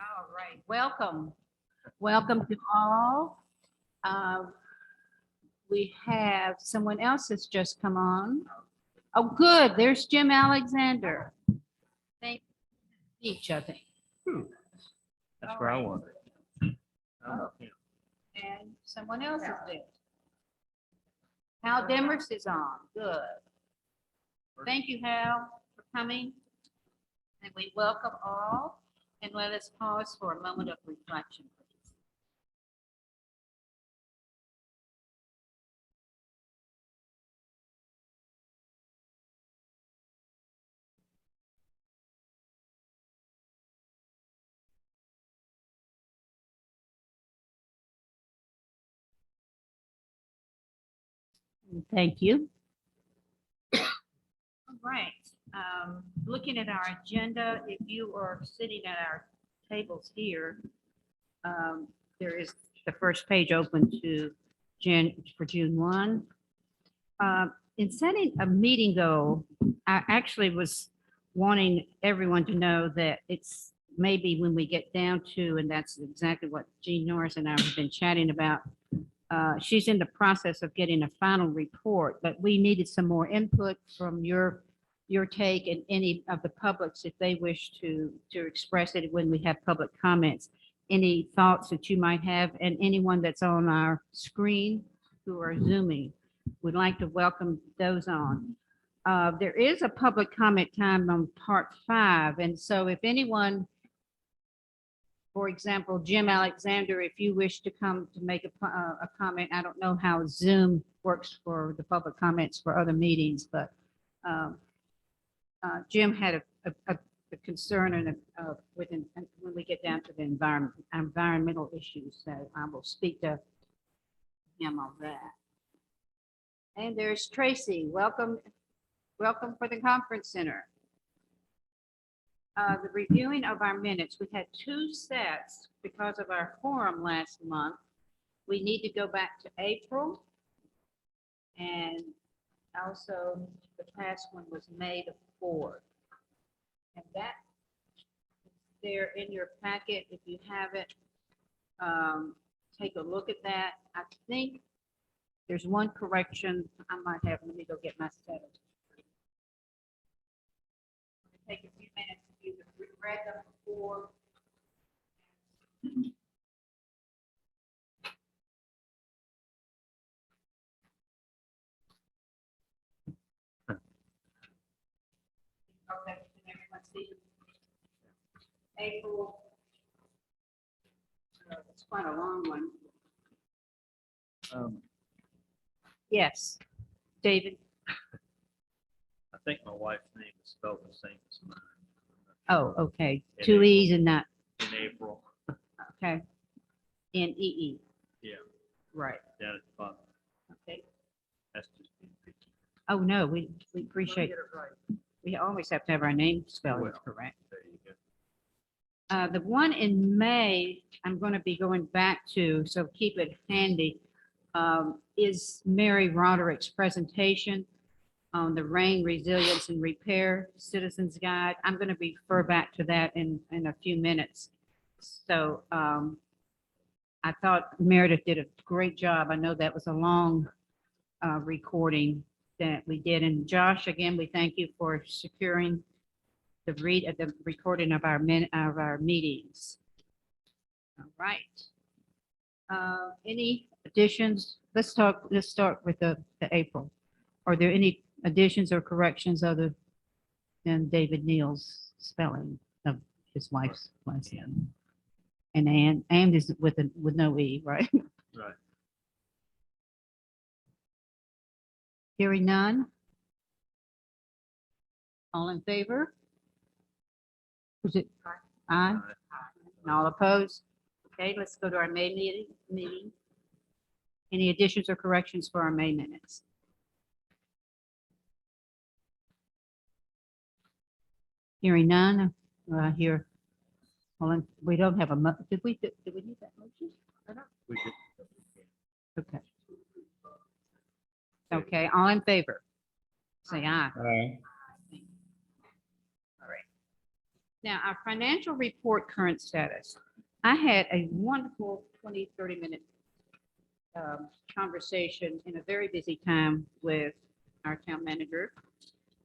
All right, welcome. Welcome to all. Uh, We have someone else that's just come on. Oh, good. There's Jim Alexander. Thank each, I think. That's where I wanted. And someone else is there. Hal Demers is on. Good. Thank you, Hal, for coming. And we welcome all. And let us pause for a moment of reflection, please. Thank you. All right. Looking at our agenda, if you are sitting at our tables here, there is the first page open to for June 1. In setting a meeting goal, I actually was wanting everyone to know that it's maybe when we get down to, and that's exactly what Jean Norris and I have been chatting about. She's in the process of getting a final report, but we needed some more input from your take and any of the publics if they wish to express it when we have public comments. Any thoughts that you might have, and anyone that's on our screen who are Zooming, would like to welcome those on. There is a public comment time on part 5, and so if anyone, for example, Jim Alexander, if you wish to come to make a comment, I don't know how Zoom works for the public comments for other meetings, but Jim had a concern and when we get down to the environmental issues, so I will speak to him on that. And there's Tracy. Welcome for the conference center. The reviewing of our minutes, we had 2 sets because of our forum last month. We need to go back to April. And also the past one was May the 4th. And that is there in your packet. If you have it, take a look at that. I think there's one correction I might have. Let me go get my set. Take a few minutes if you've read them before. Okay, can everyone see? April. It's quite a long one. Yes, David. I think my wife's name is spelled the same as mine. Oh, okay. In 2 E's and not, In April, okay. N-E-E, yeah, right, down at the bottom. okay. That's just being picky. Oh, no, we appreciate, we always have to have our name spelled Well. correct. There you go. The one in May, I'm going to be going back to, so keep it handy, is Mary Roderick's presentation on the rain resilience and repair citizens guide. I'm going to refer back to that in a few minutes. So I thought Meredith did a great job. I know that was a long recording that we did. And Josh, again, we thank you for securing the recording of our meetings. All right. Any additions? Let's start with the April. Are there any additions or corrections other than David Neal's spelling of his wife's last name? And Ann is with no E, right? Right. Hearing none. All in favor? Was it aye? And all opposed? Okay, let's go to our May meeting. Any additions or corrections for our May minutes? Hearing none, here. We don't have did we need that motion? We did. Okay. Okay, all in favor? Say aye. Aye. All right. Now, our financial report current status. I had a wonderful 20, 30-minute conversation in a very busy time with our town manager,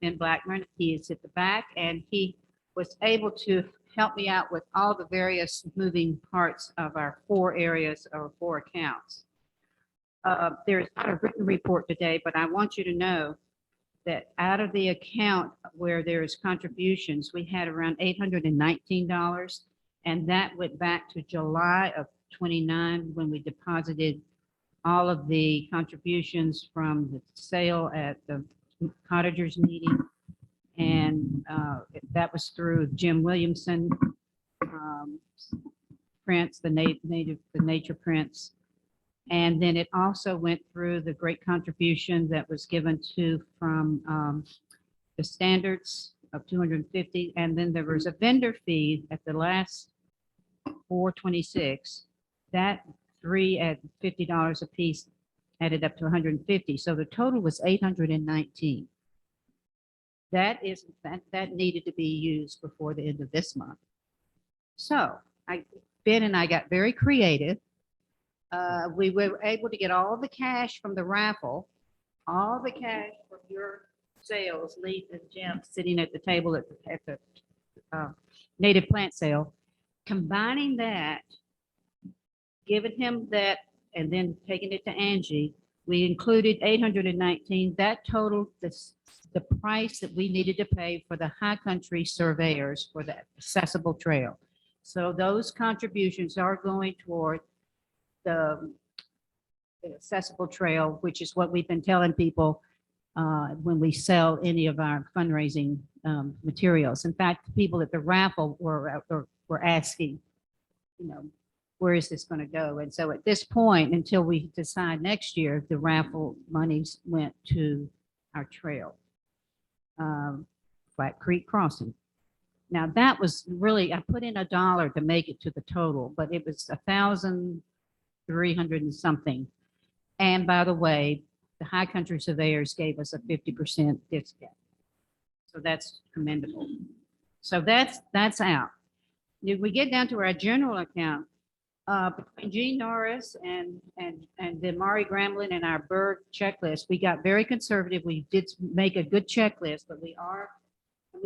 Ben Blackburn. He is at the back, and he was able to help me out with all the various moving parts of our 4 areas or 4 accounts. There's not a written report today, but I want you to know that out of the account where there's contributions, we had around $819. And that went back to July of 29 when we deposited all of the contributions from the sale at the cottagers meeting. And that was through Jim Williamson, Prince, the nature Prince. And then it also went through the great contribution that was given to from the standards of 250. And then there was a vendor fee at the last 426. That 3 at $50 a piece added up to 150. So the total was 819. That needed to be used before the end of this month. So Ben and I got very creative. We were able to get all the cash from the raffle, all the cash from your sales, Lee and Jim sitting at the table at the native plant sale, combining that, giving him that, and then taking it to Angie. We included 819. That totaled the price that we needed to pay for the high country surveyors for the accessible trail. So those contributions are going toward the accessible trail, which is what we've been telling people when we sell any of our fundraising materials. In fact, people at the raffle were asking, where is this going to go? And so at this point, until we decide next year, the raffle monies went to our trail, Flat Creek Crossing. Now that was really, I put in $1 to make it to the total, but it was 1,300 and something. And by the way, the high country surveyors gave us a 50% discount. So that's commendable. So that's out. If we get down to our general account, between Gene Norris and the Mari Gramblin and our bird checklist, we got very conservative. We did make a good checklist, but we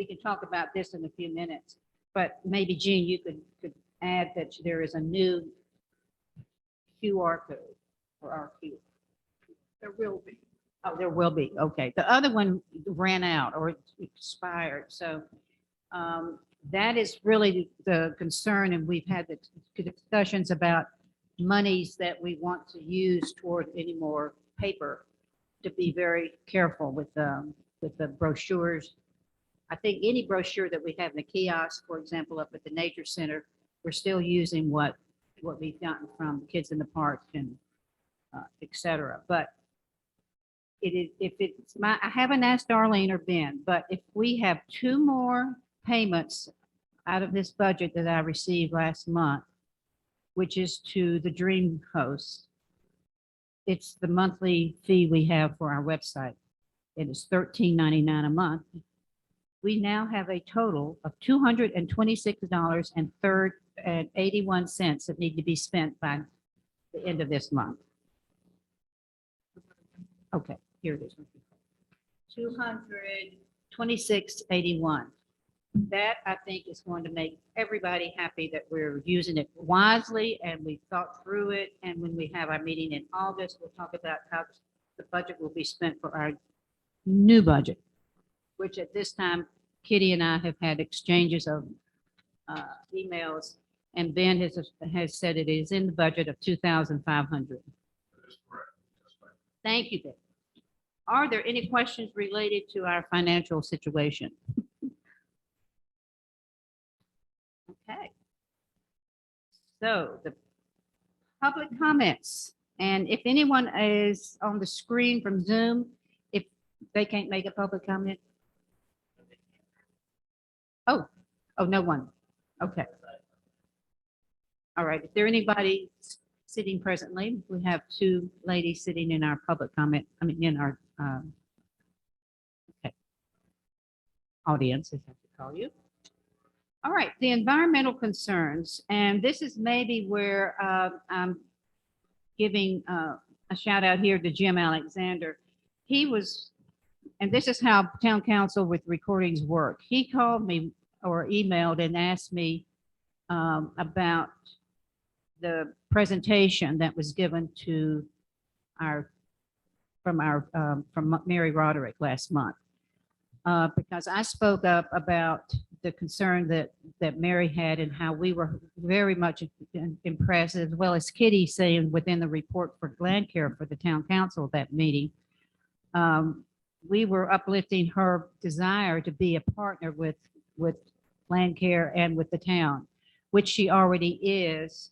can talk about this in a few minutes. But maybe Gene, you could add that there is a new QR code for our queue. There will be. Oh, there will be. Okay. The other one ran out or expired. So that is really the concern. And we've had the discussions about monies that we want to use toward any more paper, to be very careful with the brochures. I think any brochure that we have in the kiosk, for example, up at the Nature Center, we're still using what we've gotten from Kids in the Park and et cetera. But I haven't asked Darlene or Ben, but if we have 2 more payments out of this budget that I received last month, which is to the Dream Host, it's the monthly fee we have for our website. It is $13.99 a month. We now have a total of $226.81 that need to be spent by the end of this month. Okay, here it is. $226.81. That, I think, is going to make everybody happy that we're using it wisely and we thought through it. And when we have our meeting in August, we'll talk about how the budget will be spent for our new budget, which at this time, Kitty and I have had exchanges of emails, and Ben has said it is in the budget of $2,500. Thank you, Ben. Are there any questions related to our financial situation? Okay. So the public comments, and if anyone is on the screen from Zoom, if they can't make a public comment. Oh, no one. Okay. All right. Is there anybody sitting presently? We have 2 ladies sitting in our public comment, in our okay, audience, if I have to call you. All right, the environmental concerns, and this is maybe where I'm giving a shout out here to Jim Alexander. He was, and this is how town council with recordings work. He called me or emailed and asked me about the presentation that was given to our, from Mary Roderick last month. Because I spoke up about the concern that Mary had and how we were very much impressed, as well as Kitty saying within the report for Landcare for the town council at that meeting. We were uplifting her desire to be a partner with Landcare and with the town, which she already is.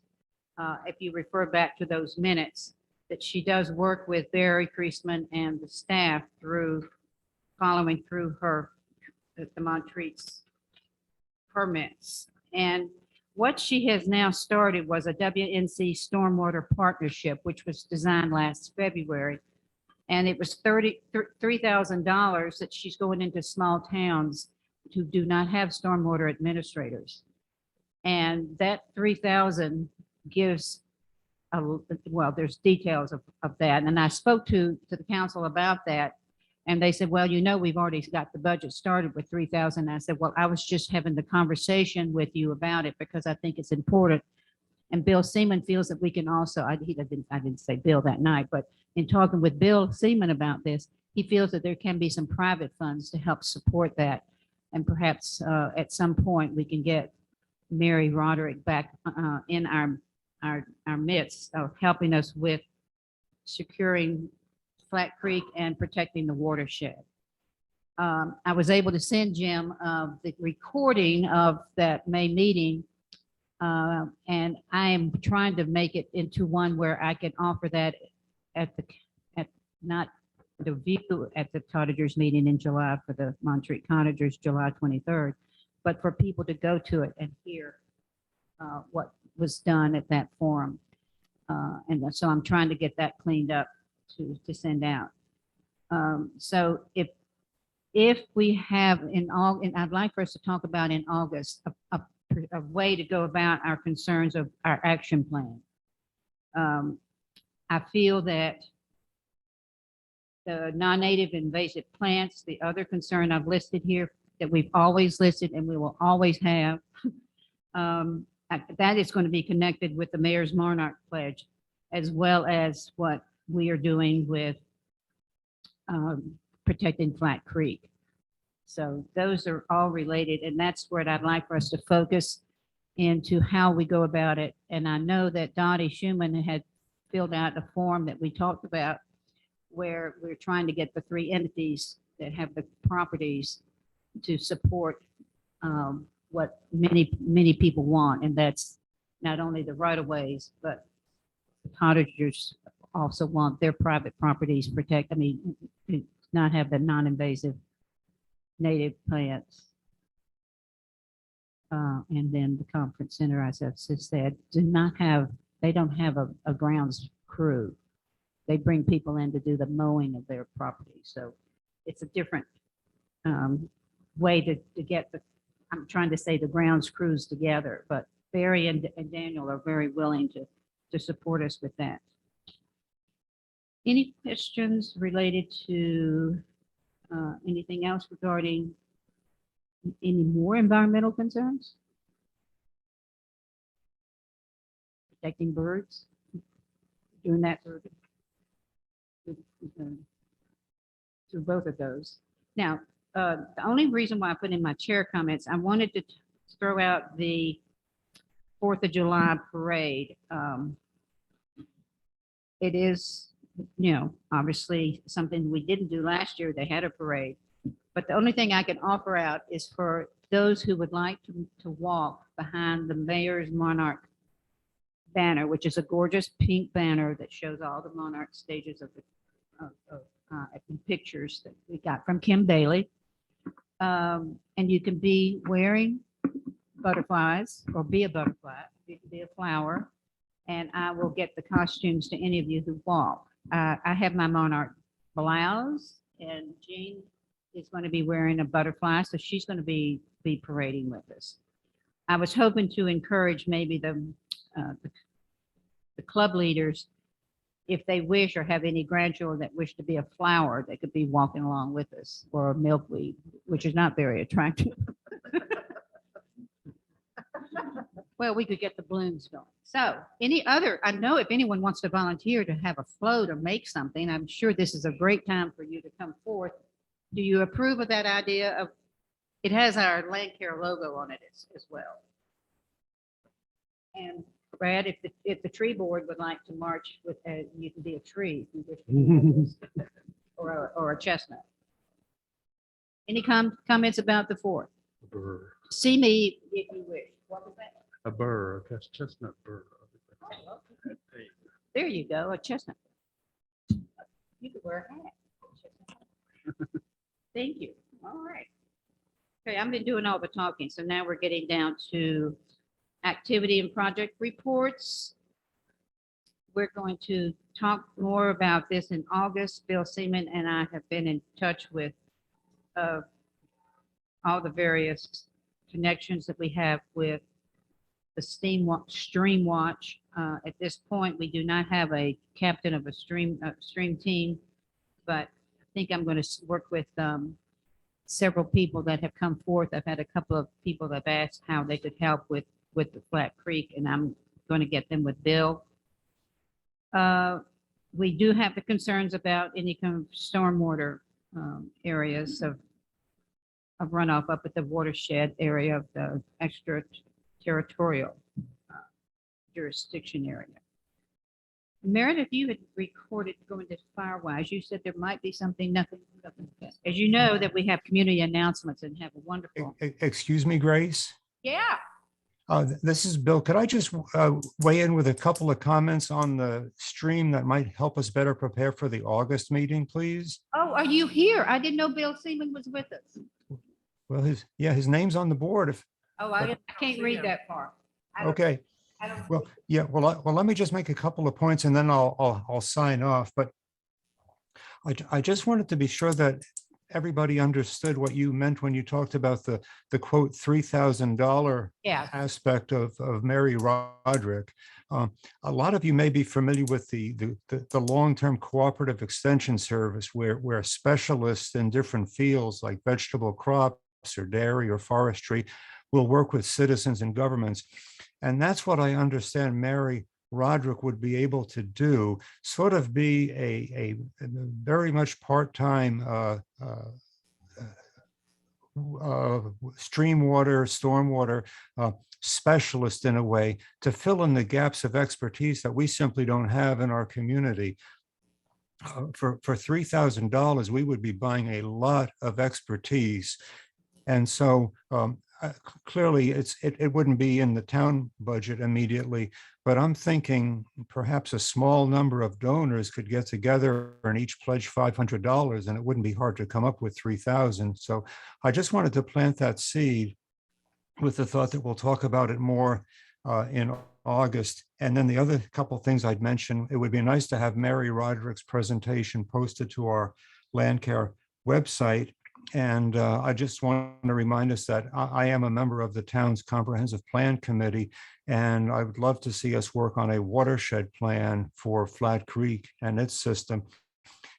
If you refer back to those minutes, that she does work with Barry Creasman and the staff through following through her, the Montreat's permits. And what she has now started was a WNC stormwater partnership, which was designed last February. And it was $3,000 that she's going into small towns who do not have stormwater administrators. And that 3,000 gives well, there's details of that. And I spoke to the council about that. And they said, well, you know, we've already got the budget started with 3,000. I said, well, I was just having the conversation with you about it because I think it's important. And Bill Seaman feels that we can also, I didn't say Bill that night, but in talking with Bill Seaman about this, he feels that there can be some private funds to help support that. And perhaps at some point we can get Mary Roderick back in our midst of helping us with securing Flat Creek and protecting the watershed. I was able to send Jim the recording of that May meeting, and I am trying to make it into one where I can offer that at not the view at the Cottagers meeting in July for the Montreat Cottagers, July 23rd, but for people to go to it and hear what was done at that forum. And so I'm trying to get that cleaned up to send out. So if we have in all, and I'd like for us to talk about in August, a way to go about our concerns of our action plan. I feel that the non-native invasive plants, the other concern I've listed here that we've always listed and we will always have, that is going to be connected with the Mayor's Monarch Pledge, as well as what we are doing with protecting Flat Creek. So those are all related, and that's where I'd like for us to focus into how we go about it. And I know that Dottie Schumann had filled out a form that we talked about where we're trying to get the three entities that have the properties to support what many people want, and that's not only the right-of-ways, but the cottagers also want their private properties protected. I mean, not have the non-invasive native plants. And then the conference center, as I've said, they don't have a grounds crew. They bring people in to do the mowing of their property. So it's a different way to get the, I'm trying to say the grounds crews together, but Barry and Daniel are very willing to support us with that. Any questions related to anything else regarding any more environmental concerns? Protecting birds, doing that through both of those. Now, the only reason why I put in my chair comments, I wanted to throw out the 4th of July parade. It is, you know, obviously something we didn't do last year. They had a parade. But the only thing I can offer out is for those who would like to walk behind the Mayor's Monarch banner, which is a gorgeous pink banner that shows all the monarch stages of the pictures that we got from Kim Bailey. And you can be wearing butterflies or be a butterfly. You can be a flower. And I will get the costumes to any of you who walk. I have my monarch blouse, and Jean is going to be wearing a butterfly, so she's going to be parading with us. I was hoping to encourage maybe the club leaders, if they wish or have any grandchildren that wish to be a flower, they could be walking along with us, or a milkweed, which is not very attractive. Well, we could get the blooms going. So I know if anyone wants to volunteer to have a float or make something, I'm sure this is a great time for you to come forth. Do you approve of that idea of, it has our Landcare logo on it as well. And Brad, if the tree board would like to march with, you can be a tree if you wish to be this, or a chestnut. Any comments about the 4th? A burr, See me if you wish. What was that? a burr, a chestnut burr. There you go, a chestnut. You could wear a hat. Thank you. All right. Okay, I've been doing all the talking, so now we're getting down to activity and project reports. We're going to talk more about this in August. Bill Seaman and I have been in touch with all the various connections that we have with the Stream Watch. At this point, we do not have a captain of a stream team, but I think I'm going to work with several people that have come forth. I've had a couple of people that have asked how they could help with the Flat Creek, and I'm going to get them with Bill. We do have the concerns about any kind of stormwater areas of runoff up at the watershed area of the extraterritorial jurisdiction area. Meredith, you had recorded going to Firewise. You said there might be something, nothing. As you know, that we have community announcements and have a wonderful. Excuse me, Grace. Yeah. This is Bill. Could I just weigh in with a couple of comments on the stream that might help us better prepare for the August meeting, please? Oh, are you here? I didn't know Bill Seaman was with us. Well, his name's on the board. Oh, I can't read that far. Okay. Well, yeah. Well, let me just make a couple of points and then I'll sign off. But I just wanted to be sure that everybody understood what you meant when you talked about the quote $3,000 aspect of Mary Roderick. A lot of you may be familiar with the long-term cooperative extension service where specialists in different fields like vegetable crops or dairy or forestry will work with citizens and governments. And that's what I understand Mary Roderick would be able to do, sort of be a very much part-time stream water, stormwater specialist in a way to fill in the gaps of expertise that we simply don't have in our community. For $3,000, we would be buying a lot of expertise. And so clearly it wouldn't be in the town budget immediately, but I'm thinking perhaps a small number of donors could get together and each pledge $500, and it wouldn't be hard to come up with 3,000. So I just wanted to plant that seed with the thought that we'll talk about it more in August. And then the other couple of things I'd mention, it would be nice to have Mary Roderick's presentation posted to our Landcare website. And I just want to remind us that I am a member of the town's comprehensive plan committee, and I would love to see us work on a watershed plan for Flat Creek and its system.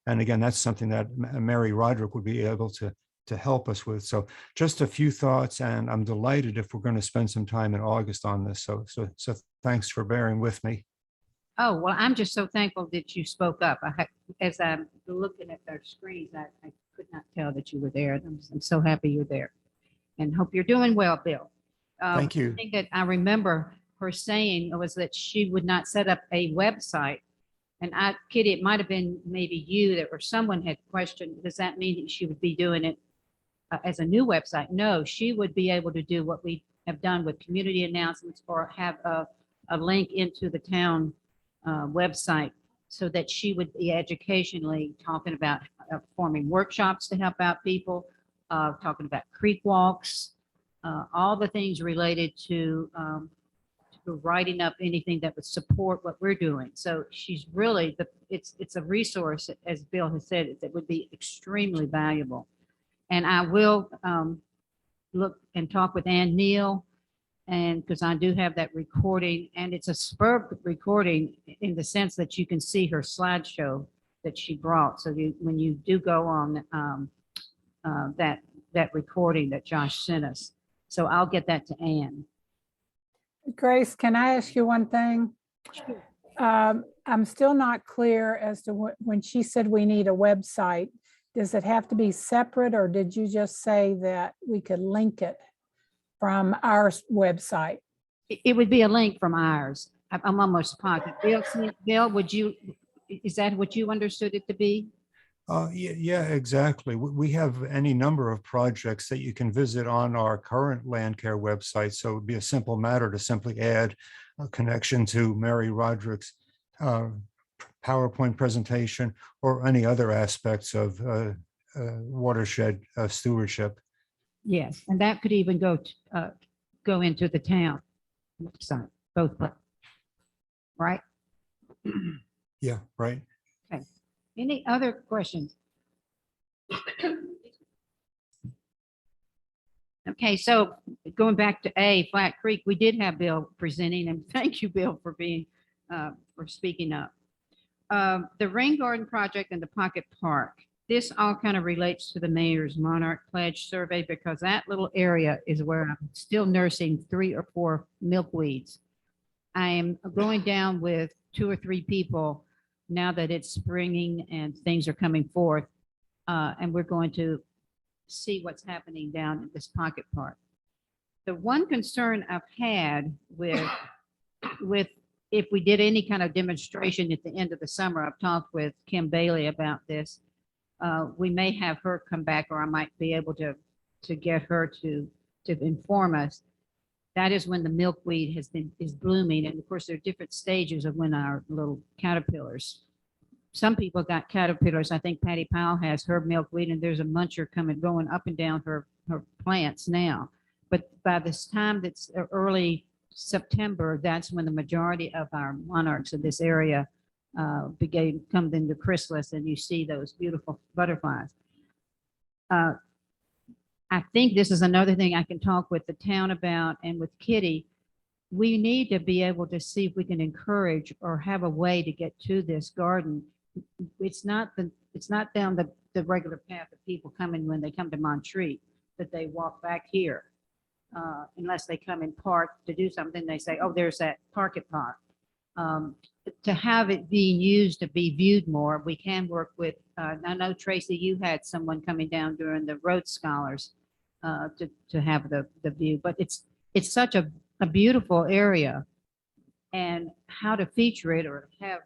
And again, that's something that Mary Roderick would be able to help us with. So just a few thoughts, and I'm delighted if we're going to spend some time in August on this. So thanks for bearing with me. Oh, well, I'm just so thankful that you spoke up. As I'm looking at their screens, I could not tell that you were there. I'm so happy you're there, and hope you're doing well, Bill. Thank you. The thing that I remember her saying was that she would not set up a website. And Kitty, it might have been maybe you that, or someone had questioned, does that mean that she would be doing it as a new website? No, she would be able to do what we have done with community announcements, or have a link into the town website, so that she would be educationally talking about forming workshops to help out people, talking about creek walks, all the things related to writing up anything that would support what we're doing. So she's really, it's a resource, as Bill has said, that would be extremely valuable. And I will look and talk with Ann Neal And because I do have that recording, and it's a spur recording in the sense that you can see her slideshow that she brought. So when you do go on that recording that Josh sent us. So I'll get that to Ann. Grace, can I ask you one thing? I'm still not clear as to when she said we need a website, does it have to be separate, or did you just say that we could link it from our website? It would be a link from ours. I'm almost positive. Bill, is that what you understood it to be? Yeah, exactly. We have any number of projects that you can visit on our current Landcare website. So it'd be a simple matter to simply add a connection to Mary Roderick's PowerPoint presentation or any other aspects of watershed stewardship. Yes, and that could even go into the town website, both, right? Yeah, right. Any other questions? Okay, so going back to A, Flat Creek, we did have Bill presenting, and thank you, Bill, for speaking up. The Rain Garden Project and the Pocket Park, this all kind of relates to the mayor's Monarch Pledge survey, because that little area is where I'm still nursing 3 or 4 milkweeds. I am going down with 2 or 3 people now that it's springing and things are coming forth, and we're going to see what's happening down at this pocket park. The one concern I've had with if we did any kind of demonstration at the end of the summer, I've talked with Kim Bailey about this. We may have her come back, or I might be able to get her to inform us. That is when the milkweed is blooming, and of course there are different stages of when our little caterpillars. Some people got caterpillars. I think Patty Powell has her milkweed, and there's a muncher going up and down her plants now. But by this time, that's early September, that's when the majority of our monarchs in this area come into chrysalis, and you see those beautiful butterflies. I think this is another thing I can talk with the town about and with Kitty. We need to be able to see if we can encourage or have a way to get to this garden. It's not down the regular path of people coming when they come to Montreat, that they walk back here. Unless they come in park to do something, they say, oh, there's that pocket park. To have it being used to be viewed more, we can work with, I know Tracy, you had someone coming down during the Rhodes Scholars to have the view, but it's such a beautiful area, and how to feature it or have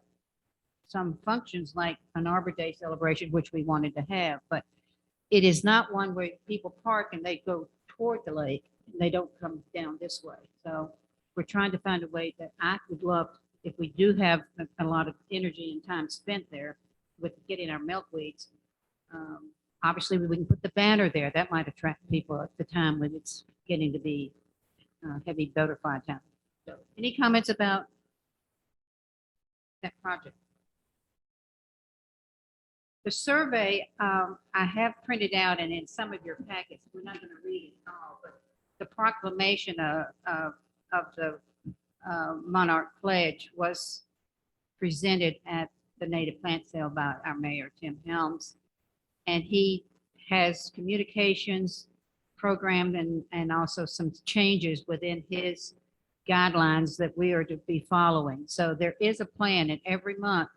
some functions like an Arbor Day celebration, which we wanted to have, but it is not one where people park and they go toward the lake and they don't come down this way. So we're trying to find a way that I would love, if we do have a lot of energy and time spent there with getting our milkweeds. Obviously, we can put the banner there. That might attract people at the time when it's getting to be heavy butterfly time. So, any comments about that project? The survey I have printed out, and in some of your packets, we're not going to read it all, but the proclamation of the Monarch Pledge was presented at the native plant sale by our mayor, Tim Helms. And he has communications programmed and also some changes within his guidelines that we are to be following. So there is a plan, and every month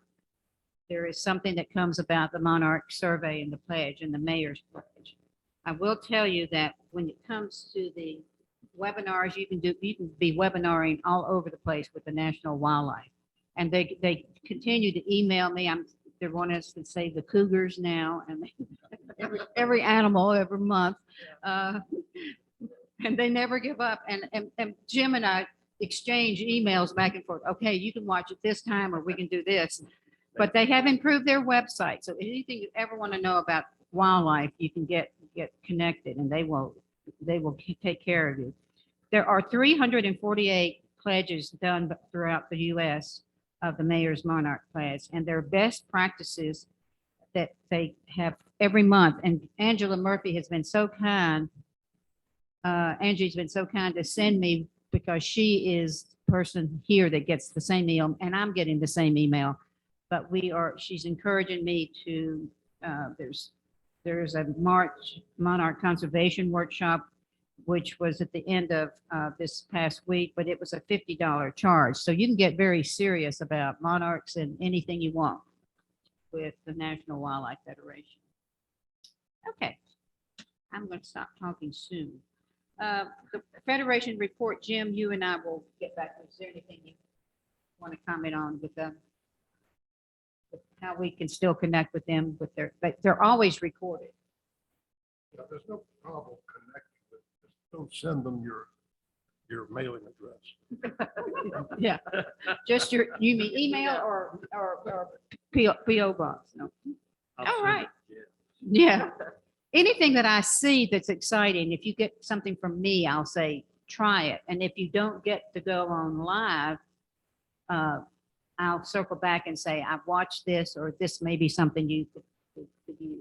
there is something that comes about the Monarch survey and the pledge and the mayor's pledge. I will tell you that when it comes to the webinars, you can be webinaring all over the place with the National Wildlife. And they continue to email me. They want us to save the cougars now, and every animal every month. And they never give up. And Jim and I exchange emails back and forth. Okay, you can watch it this time, or we can do this. But they have improved their website. So anything you ever want to know about wildlife, you can get connected, and they will take care of you. There are 348 pledges done throughout the U.S. of the Mayor's Monarch Pledge, and their best practices that they have every month. And Angela Murphy has been so kind. Angie's been so kind to send me because she is the person here that gets the same email, and I'm getting the same email. But she's encouraging me to, there's a March Monarch Conservation Workshop, which was at the end of this past week, but it was a $50 charge. So you can get very serious about monarchs and anything you want with the National Wildlife Federation. Okay, I'm going to stop talking soon. The Federation report, Jim, you and I will get back. Is there anything you want to comment on with them? How we can still connect with them with but they're always recorded. Yeah, there's no problem connecting with, just don't send them your mailing address. Yeah, just you mean email or PO box? No. I'll All send right. it, Yeah. Anything that I see that's exciting, if you get something from me, I'll say, try it. And if you don't get to go on live, I'll circle back and say, I've watched this, or this may be something you could use.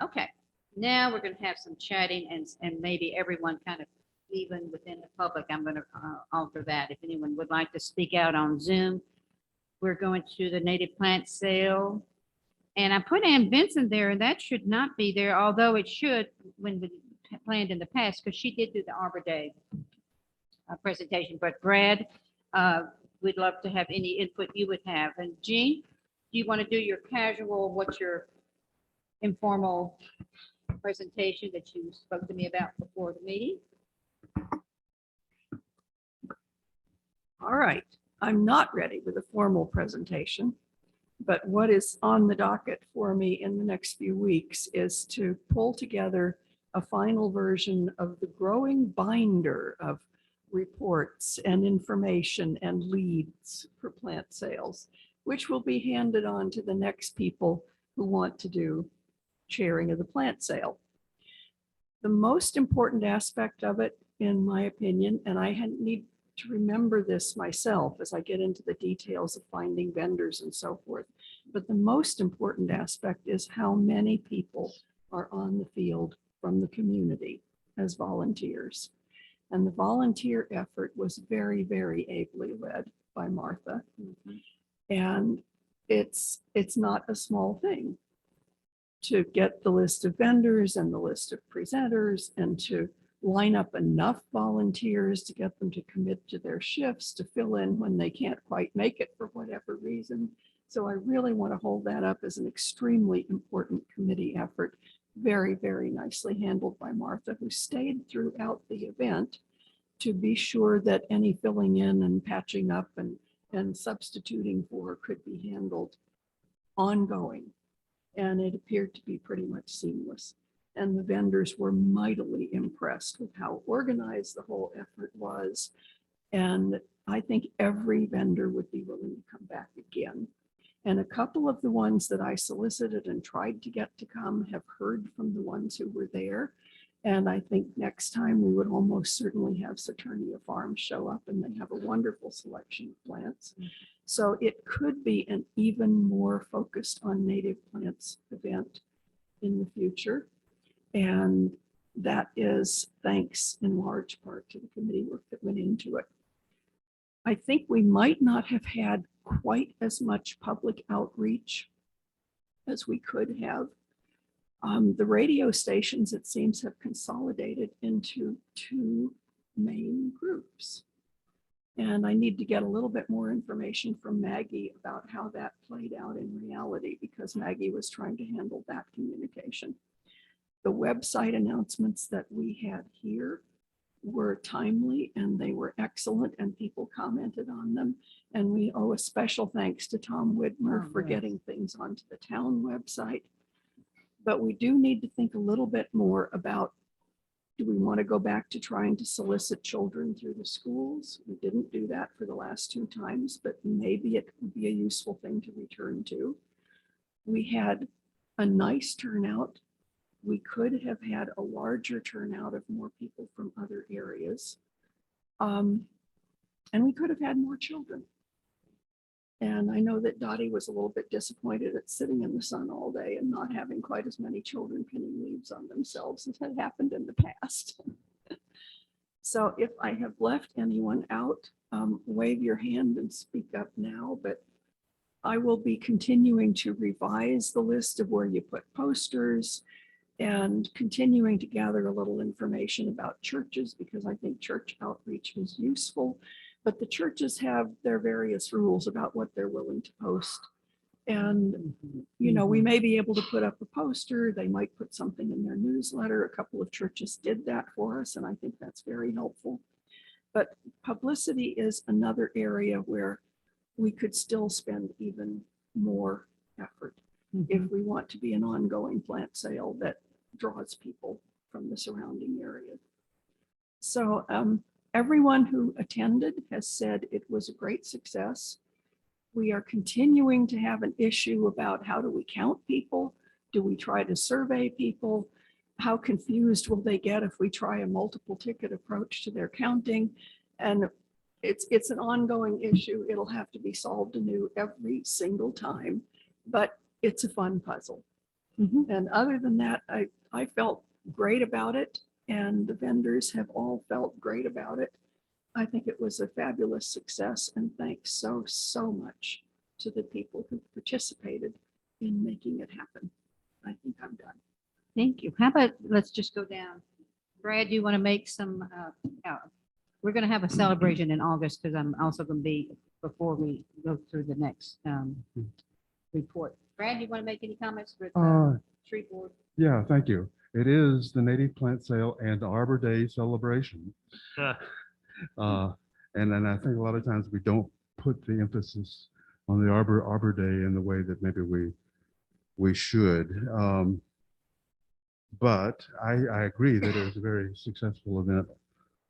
Okay, now we're going to have some chatting and maybe everyone kind of even within the public. I'm going to alter that. If anyone would like to speak out on Zoom, we're going to the native plant sale. And I put Ann Vincent there, and that should not be there, although it should when we planned in the past, because she did do the Arbor Day presentation. But Brad, we'd love to have any input you would have. And Jean, do you want to do your casual, what's your informal presentation that you spoke to me about before the meeting? All right, I'm not ready with a formal presentation, but what is on the docket for me in the next few weeks is to pull together a final version of the growing binder of reports and information and leads for plant sales, which will be handed on to the next people who want to do chairing of the plant sale. The most important aspect of it, in my opinion, and I need to remember this myself as I get into the details of finding vendors and so forth, but the most important aspect is how many people are on the field from the community as volunteers. And the volunteer effort was very, very ably led by Martha. And it's not a small thing to get the list of vendors and the list of presenters and to line up enough volunteers to get them to commit to their shifts, to fill in when they can't quite make it for whatever reason. So I really want to hold that up as an extremely important committee effort. Very, very nicely handled by Martha, who stayed throughout the event to be sure that any filling in and patching up and substituting for could be handled ongoing. And it appeared to be pretty much seamless. And the vendors were mightily impressed with how organized the whole effort was. And I think every vendor would be willing to come back again. And a couple of the ones that I solicited and tried to get to come have heard from the ones who were there. And I think next time we would almost certainly have Saturnia Farms show up, and they have a wonderful selection of plants. So it could be an even more focused on native plants event in the future. And that is thanks in large part to the committee work that went into it. I think we might not have had quite as much public outreach as we could have. The radio stations, it seems, have consolidated into two main groups. And I need to get a little bit more information from Maggie about how that played out in reality, because Maggie was trying to handle that communication. The website announcements that we had here were timely and they were excellent, and people commented on them. And we owe a special thanks to Tom Widmer for getting things onto the town website. But we do need to think a little bit more about, do we want to go back to trying to solicit children through the schools? We didn't do that for the last 2 times, but maybe it would be a useful thing to return to. We had a nice turnout. We could have had a larger turnout of more people from other areas. And we could have had more children. And I know that Dottie was a little bit disappointed at sitting in the sun all day and not having quite as many children pinning leaves on themselves as had happened in the past. So if I have left anyone out, wave your hand and speak up now, but I will be continuing to revise the list of where you put posters and continuing to gather a little information about churches, because I think church outreach is useful. But the churches have their various rules about what they're willing to post. And, we may be able to put up a poster. They might put something in their newsletter. A couple of churches did that for us, and I think that's very helpful. But publicity is another area where we could still spend even more effort if we want to be an ongoing plant sale that draws people from the surrounding area. So everyone who attended has said it was a great success. We are continuing to have an issue about how do we count people? Do we try to survey people? How confused will they get if we try a multiple ticket approach to their counting? And it's an ongoing issue. It'll have to be solved anew every single time, but it's a fun puzzle. And other than that, I felt great about it, and the vendors have all felt great about it. I think it was a fabulous success, and thanks so much to the people who participated in making it happen. I think I'm done. Thank you. How about, let's just go down. Brad, do you want to make some, we're going to have a celebration in August, because I'm also going to be, before we go through the next report. Brad, you want to make any comments with tree board? Yeah, thank you. It is the Native Plant Sale and Arbor Day celebration. And then I think a lot of times we don't put the emphasis on the Arbor Day in the way that maybe we should. But I agree that it was a very successful event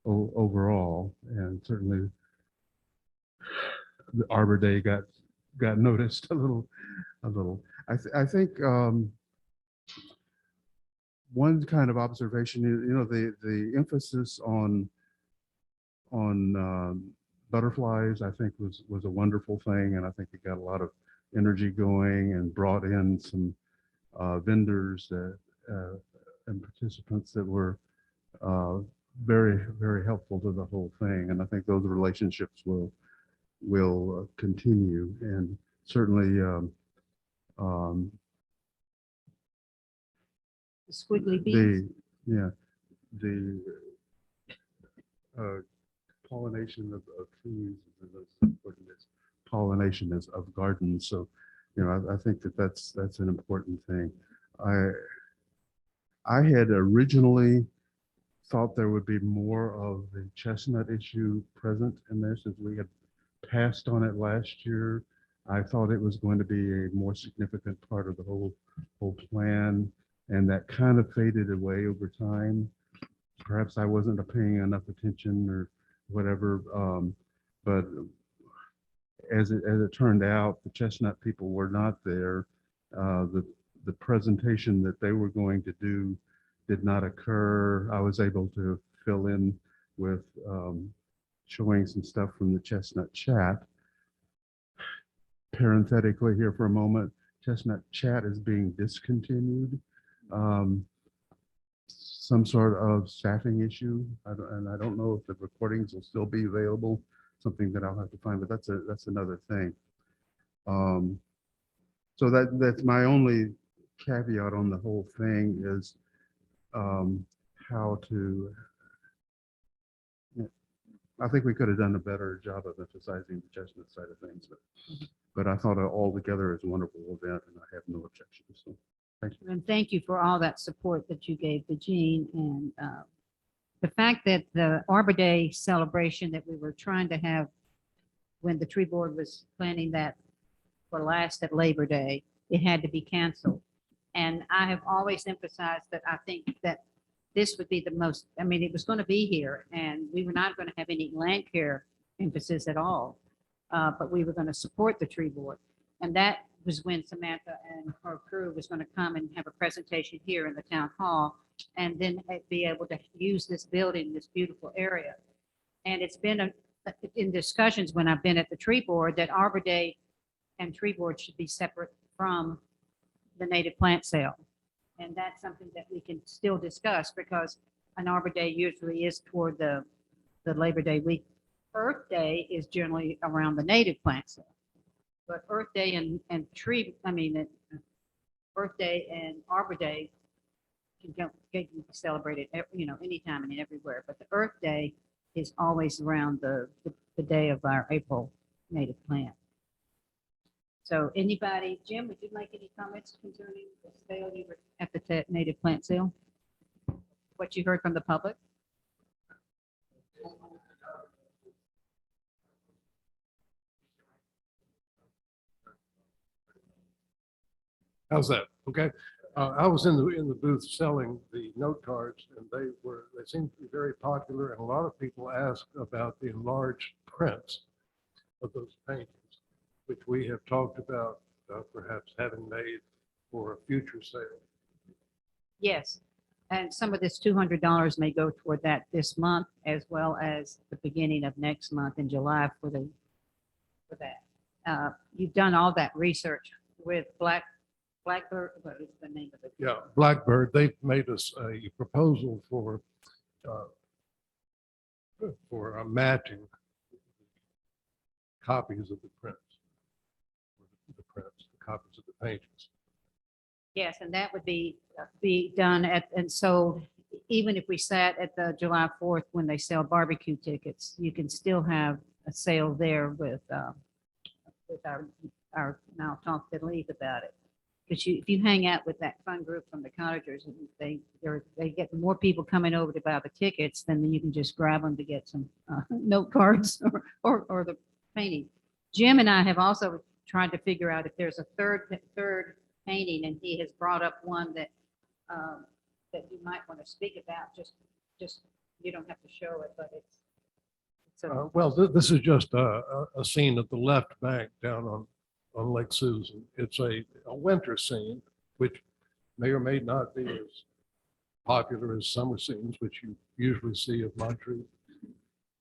overall, and certainly the Arbor Day got noticed a little. I think one kind of observation is, the emphasis on butterflies, I think was a wonderful thing, and I think it got a lot of energy going and brought in some vendors and participants that were very, very helpful to the whole thing. And I think those relationships will continue, and certainly The squiggly bees? the pollination of trees is as important as pollination of gardens. So, I think that's an important thing. I had originally thought there would be more of the chestnut issue present in there, since we had passed on it last year. I thought it was going to be a more significant part of the whole plan, and that kind of faded away over time. Perhaps I wasn't paying enough attention or whatever, but as it turned out, the chestnut people were not there. The presentation that they were going to do did not occur. I was able to fill in with showing some stuff from the Chestnut Chat. Parenthetically here for a moment, Chestnut Chat is being discontinued. Some sort of staffing issue, and I don't know if the recordings will still be available. Something that I'll have to find, but that's another thing. So that's my only caveat on the whole thing is how to. I think we could have done a better job of emphasizing the chestnut side of things, but I thought altogether it's a wonderful event, and I have no objections. So thank you. And thank you for all that support that you gave to Jean, and the fact that the Arbor Day celebration that we were trying to have when the tree board was planning that for last at Labor Day, it had to be canceled. And I have always emphasized that I think that this would be the most, it was going to be here, and we were not going to have any Landcare emphasis at all, but we were going to support the tree board. And that was when Samantha and her crew was going to come and have a presentation here in the town hall, and then be able to use this building, this beautiful area. And it's been in discussions when I've been at the tree board that Arbor Day and tree board should be separate from the native plant sale. And that's something that we can still discuss, because an Arbor Day usually is toward the the Labor Day week. Earth Day is generally around the native plant sale. But Earth Day and Earth Day and Arbor Day can be celebrated, anytime and everywhere. But the Earth Day is always around the day of our April native plant. So anybody, Jim, would you make any comments concerning the sale you were at the native plant sale? What you heard from the public? How's that? Okay. I was in the booth selling the note cards, and they seemed to be very popular, and a lot of people asked about the enlarged prints of those paintings, which we have talked about perhaps having made for a future sale. Yes. And some of this $200 may go toward that this month, as well as the beginning of next month in July for that. You've done all that research with Blackbird, what is the name of it? Yeah, Blackbird, they've made us a proposal for matching copies of the prints, the copies of the paintings. Yes, and that would be done and sold, even if we sat at the July 4th when they sell barbecue tickets, you can still have a sale there with our, and I'll talk to Lee about it. Because if you hang out with that fun group from the cottagers, and they get more people coming over to buy the tickets, then you can just grab them to get some note cards or the painting. Jim and I have also tried to figure out if there's a third painting, and he has brought up one that you might want to speak about. Just you don't have to show it, but it's Well, this is just a scene at the left bank down on Lake Susan. It's a winter scene, which may or may not be as popular as summer scenes, which you usually see of Monterey.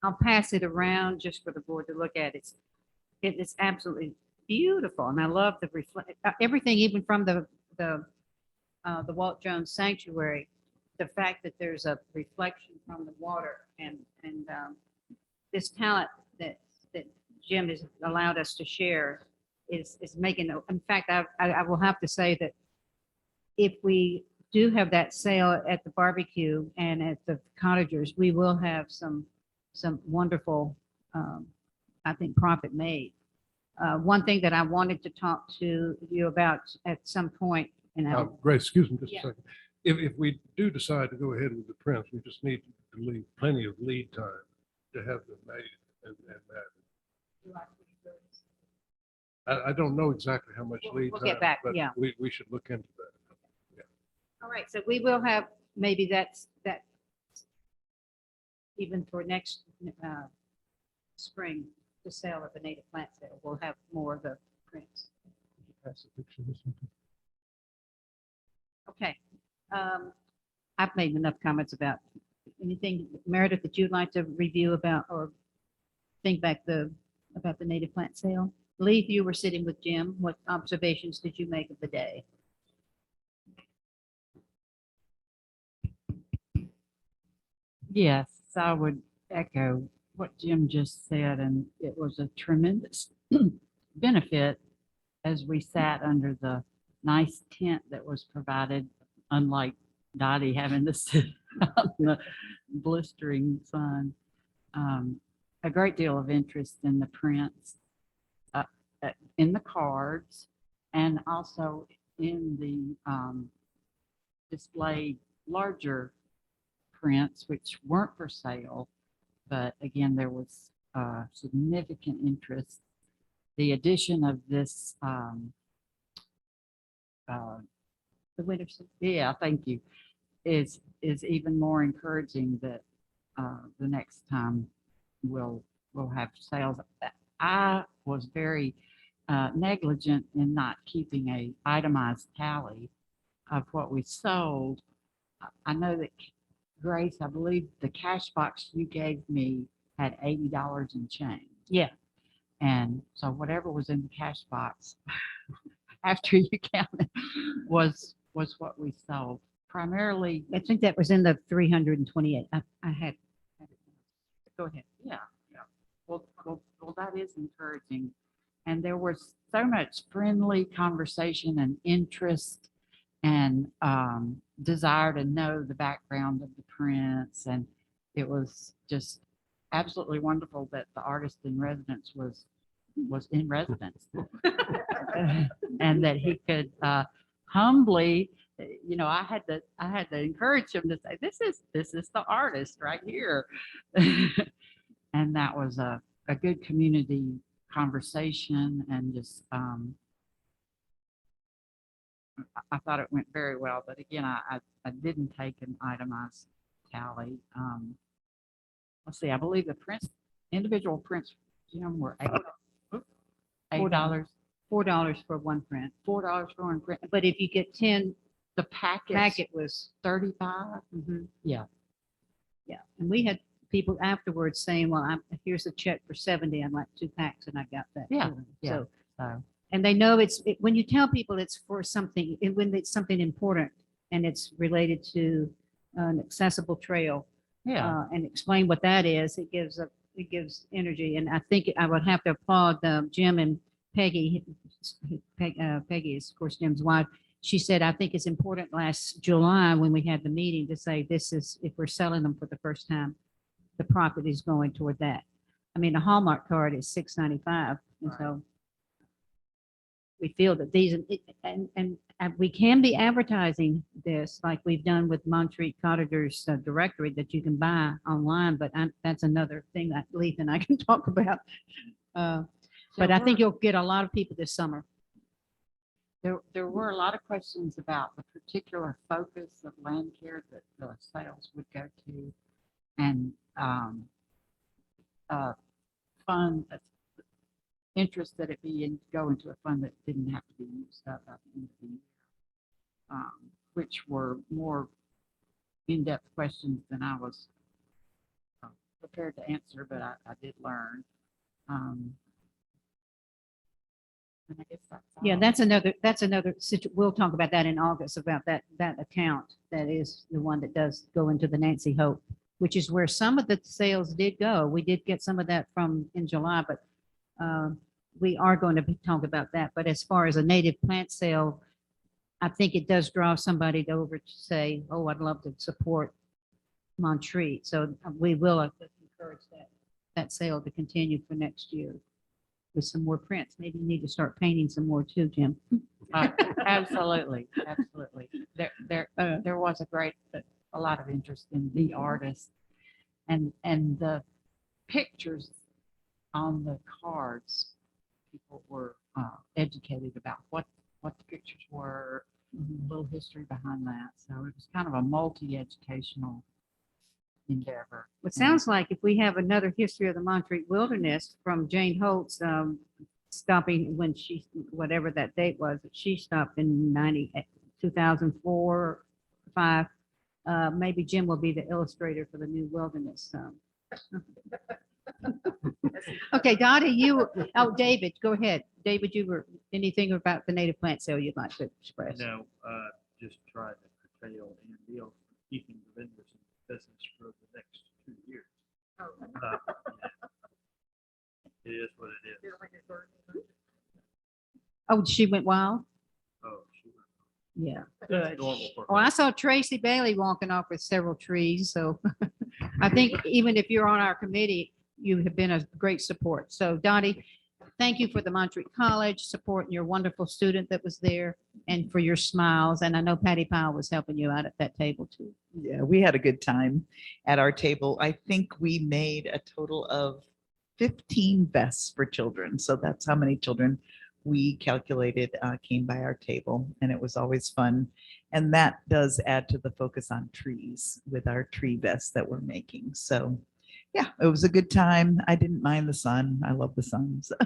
I'll pass it around just for the board to look at. It is absolutely beautiful, and I love the everything, even from the Walt Jones Sanctuary. The fact that there's a reflection from the water, and this talent that Jim has allowed us to share is making. In fact, I will have to say that if we do have that sale at the barbecue and at the cottagers, we will have some wonderful, I think, profit made. One thing that I wanted to talk to you about at some point, and Grace, excuse me just Yeah. a second. If we do decide to go ahead with the prints, we just need to leave plenty of lead time to have them made and that. I don't know exactly how much lead We'll time. get back, but yeah. We should look into that. all right, so we will have maybe that even for next spring, the sale of the native plant sale, we'll have more of the prints. Pass the picture or something. Okay. I've made enough comments about anything, Meredith, that you'd like to review about or think back about the native plant sale. Lee, you were sitting with Jim. What observations did you make of the day? Yes, I would echo what Jim just said, and it was a tremendous benefit as we sat under the nice tent that was provided, unlike Dottie having to sit out in the blistering sun. A great deal of interest in the prints, in the cards, and also in the displayed larger prints, which weren't for sale. But again, there was significant interest. The addition of this, The winter season? yeah, thank you, is even more encouraging that the next time we'll have sales. I was very negligent in not keeping a itemized tally of what we sold. I know that Grace, I believe the cash box you gave me had $80 in change. Yeah. And so whatever was in the cash box after you counted was what we sold. Primarily, I think that was in the 328. I had. Go ahead. Yeah, yeah. Well, that is encouraging. And there was so much friendly conversation and interest and desire to know the background of the prints. And it was just absolutely wonderful that the artist in residence was in residence. And that he could humbly, I had to encourage him to say, this is the artist right here. And that was a good community conversation, and just I thought it went very well. But again, I didn't take an itemized tally. Let's see, I believe the prints, individual prints, were $8. $4 for one print. $4 for one print. But if you get 10, The packet packet was, 35. mhm, Yeah. yeah. And we had people afterwards saying, well, here's a check for 70. I'd like 2 packs, and I got that. Yeah, too. yeah. So, So and they know when you tell people it's for something, when it's something important and it's related to an accessible trail, yeah, and explain what that is, it gives energy. And I think I would have to applaud Jim and Peggy. Peggy is, of course, Jim's wife. She said, I think it's important last July when we had the meeting to say, this is, if we're selling them for the first time, the profit is going toward that. I mean, a Hallmark card is $6.95. And so we feel that these, and we can be advertising this like we've done with Montreat Cottagers directory that you can buy online, but that's another thing that Leith and I can talk about. But I think you'll get a lot of people this summer. there were a lot of questions about the particular focus of Landcare that the sales would go to, and fund interest that it be in go into a fund that didn't have to be used up at the end of the year, which were more in-depth questions than I was prepared to answer, but I did learn. And I guess that's Yeah, all. that's another we'll talk about that in August, about that account. That is the one that does go into the Nancy Hope, which is where some of the sales did go. We did get some of that from in July, but we are going to talk about that. But as far as a native plant sale, I think it does draw somebody over to say, oh, I'd love to support Montreat. So we will encourage that sale to continue for next year with some more prints. Maybe you need to start painting some more too, Jim. Absolutely, absolutely. There was a lot of interest in the artist, and the pictures on the cards. People were educated about what the pictures were, a little history behind that. So it was kind of a multi-educational endeavor. It sounds like if we have another history of the Montreat Wilderness from Jane Holtz, stopping when she, whatever that date was, she stopped in 2004, 5. Maybe Jim will be the illustrator for the new wilderness. Okay, Dottie, David, go ahead. David, anything about the native plant sale you'd like to express? No, just try to curtail and deal with keeping the vendors in business for the next 2 years. Yeah. It is what it is. Oh, she went wild? Oh, sure. Yeah. That's normal for Well, her. I saw Tracy Bailey walking off with several trees, so I think even if you're on our committee, you have been a great support. So Dottie, thank you for the Montreat College supporting your wonderful student that was there and for your smiles. And I know Patty Powell was helping you out at that table too. Yeah, we had a good time at our table. I think we made a total of 15 vests for children. So that's how many children we calculated came by our table, and it was always fun. And that does add to the focus on trees with our tree vests that we're making. So yeah, it was a good time. I didn't mind the sun. I love the sun. So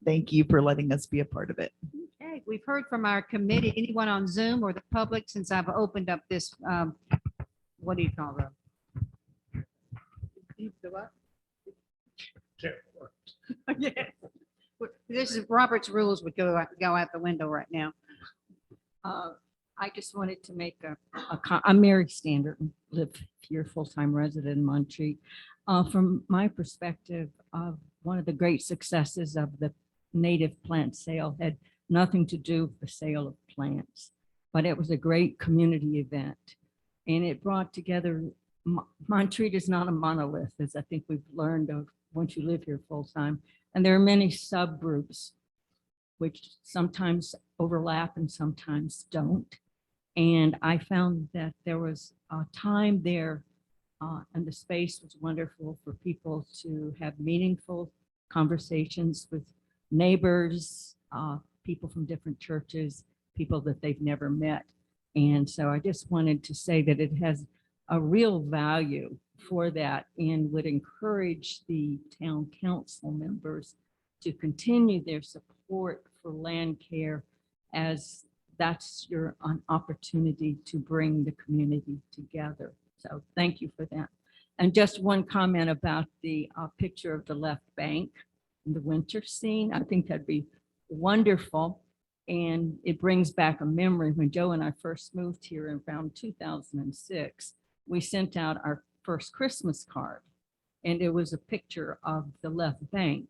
thank you for letting us be a part of it. Okay, we've heard from our committee, anyone on Zoom or the public, since I've opened up this, what do you call them? Yeah. This is Robert's rules would go out the window right now. I just wanted to make I'm Mary Standard, live here, full-time resident in Montreat. From my perspective, one of the great successes of the native plant sale had nothing to do with the sale of plants, but it was a great community event. And it brought together, Montreat is not a monolith, as I think we've learned of once you live here full time. And there are many subgroups which sometimes overlap and sometimes don't. And I found that there was a time there and the space was wonderful for people to have meaningful conversations with neighbors, people from different churches, people that they've never met. And so I just wanted to say that it has a real value for that and would encourage the town council members to continue their support for Landcare, as that's an opportunity to bring the community together. So thank you for that. And just one comment about the picture of the left bank in the winter scene. I think that'd be wonderful. And it brings back a memory when Joe and I first moved here in around 2006, we sent out our first Christmas card. And it was a picture of the left bank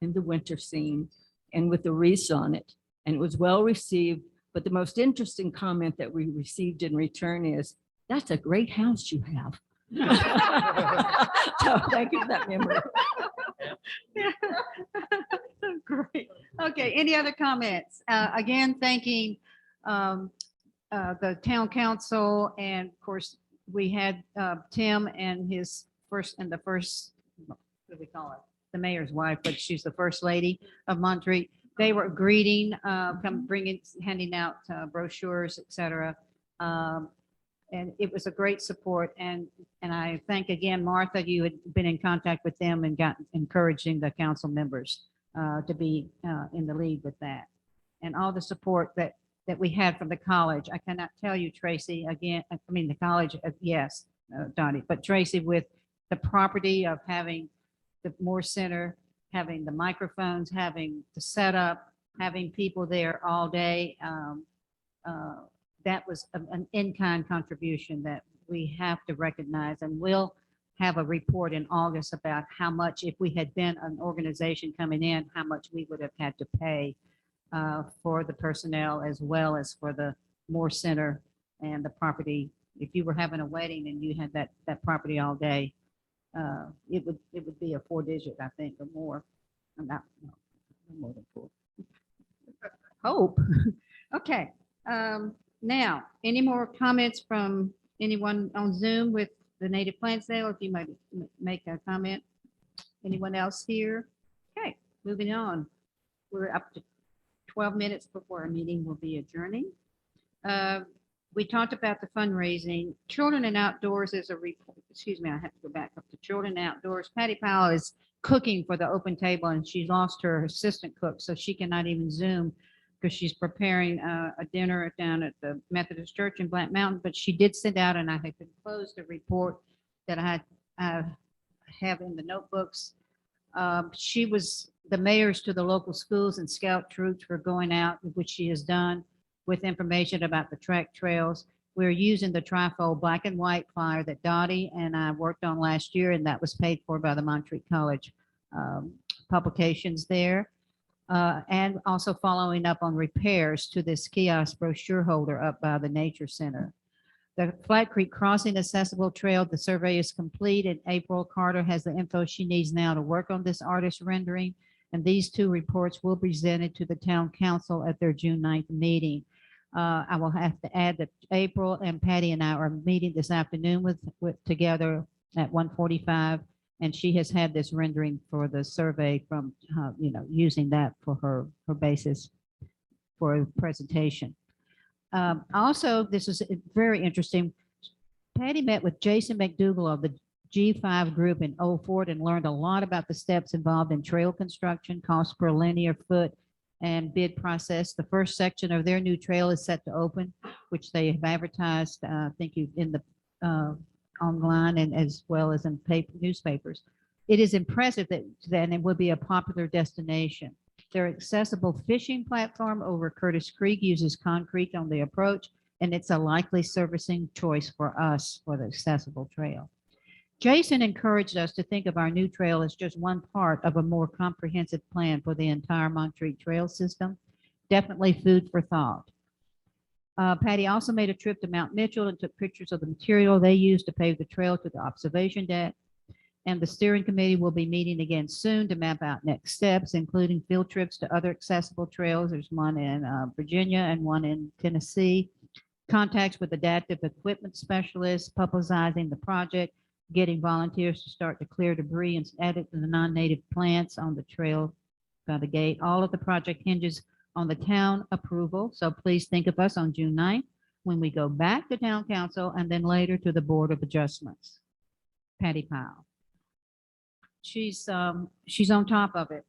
in the winter scene and with the wreaths on it. And it was well received. But the most interesting comment that we received in return is, "That's a great house you have." So thank you for that memory. Great. Okay, any other comments? Again, thanking the town council, and of course, we had Tim and the first, what do we call it? The mayor's wife, but she's the first lady of Montreat. They were greeting, handing out brochures, et cetera. And it was a great support. And I thank again, Martha, you had been in contact with them and got encouraging the council members to be in the lead with that. And all the support that we had from the college. I cannot tell you, Tracy, again, I mean, the college, yes, Dottie, but Tracy, with the property of having the Moore Center, having the microphones, having the setup, having people there all day. That was an in-kind contribution that we have to recognize, and we'll have a report in August about how much, if we had been an organization coming in, how much we would have had to pay for the personnel as well as for the Moore Center and the property. If you were having a wedding and you had that property all day, it would be a 4-digit, I think, or more. Not no more than 4. Hope. Okay. Now, any more comments from anyone on Zoom with the native plant sale? If you might make a comment. Anyone else here? Okay, moving on. We're up to 12 minutes before our meeting will be adjourning. We talked about the fundraising. Children and Outdoors is a report. Excuse me, I have to go back up to Children and Outdoors. Patty Powell is cooking for the open table, and she lost her assistant cook, so she cannot even Zoom because she's preparing a dinner down at the Methodist Church in Black Mountain. But she did send out, and I have enclosed a report that I have in the notebooks. She was the mayors to the local schools and scout troops for going out, which she has done, with information about the track trails. We're using the trifold black and white flyer that Dottie and I worked on last year, and that was paid for by the Montreat College publications there. And also following up on repairs to this kiosk brochure holder up by the Nature Center. The Flat Creek Crossing Accessible Trail, the survey is complete, and April Carter has the info she needs now to work on this artist rendering. And these 2 reports will be presented to the town council at their June 9th meeting. I will have to add that April and Patty and I are meeting this afternoon with together at 1:45. And she has had this rendering for the survey from, using that for her basis for a presentation. Also, this is very interesting. Patty met with Jason McDougall of the G5 group in Old Fort and learned a lot about the steps involved in trail construction, cost per linear foot, and bid process. The first section of their new trail is set to open, which they have advertised, I think in the online and as well as in newspapers. It is impressive that it will be a popular destination. Their accessible fishing platform over Curtis Creek uses concrete on the approach, and it's a likely servicing choice for us for the accessible trail. Jason encouraged us to think of our new trail as just one part of a more comprehensive plan for the entire Montreat Trail system. Definitely food for thought. Patty also made a trip to Mount Mitchell and took pictures of the material they used to pave the trail to the observation deck. And the steering committee will be meeting again soon to map out next steps, including field trips to other accessible trails. There's one in Virginia and one in Tennessee. Contacts with adaptive equipment specialists, publicizing the project, getting volunteers to start to clear debris and add it to the non-native plants on the trail by the gate. All of the project hinges on the town approval. So please think of us on June 9th when we go back to town council and then later to the Board of Adjustments. Patty Powell. She's on top of it.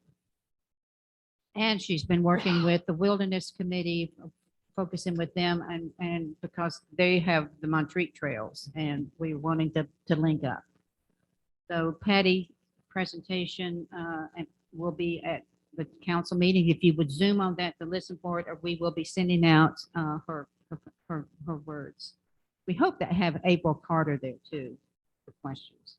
And she's been working with the Wilderness Committee, focusing with them and because they have the Montreat trails and we're wanting to link up. So Patty presentation and will be at the council meeting. If you would Zoom on that to listen for it, or we will be sending out her words. We hope that have April Carter there too for questions.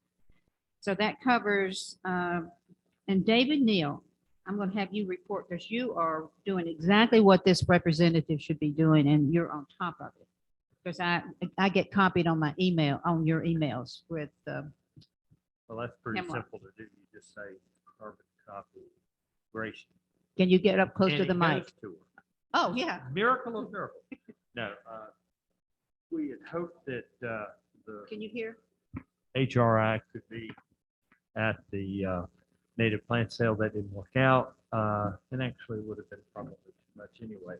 So that covers, and David Neal, I'm going to have you report because you are doing exactly what this representative should be doing and you're on top of it. Because I get copied on my email, on your emails with, Well, that's pretty Hemlock. simple to do. You just say carbon copy, Grace. can you get up close to and the it mic? goes to her. Oh, yeah. Miracle of miracle. No, we had hoped that the Can you hear? HRI could be at the native plant sale. That didn't work out, and actually would have been probably too much anyway.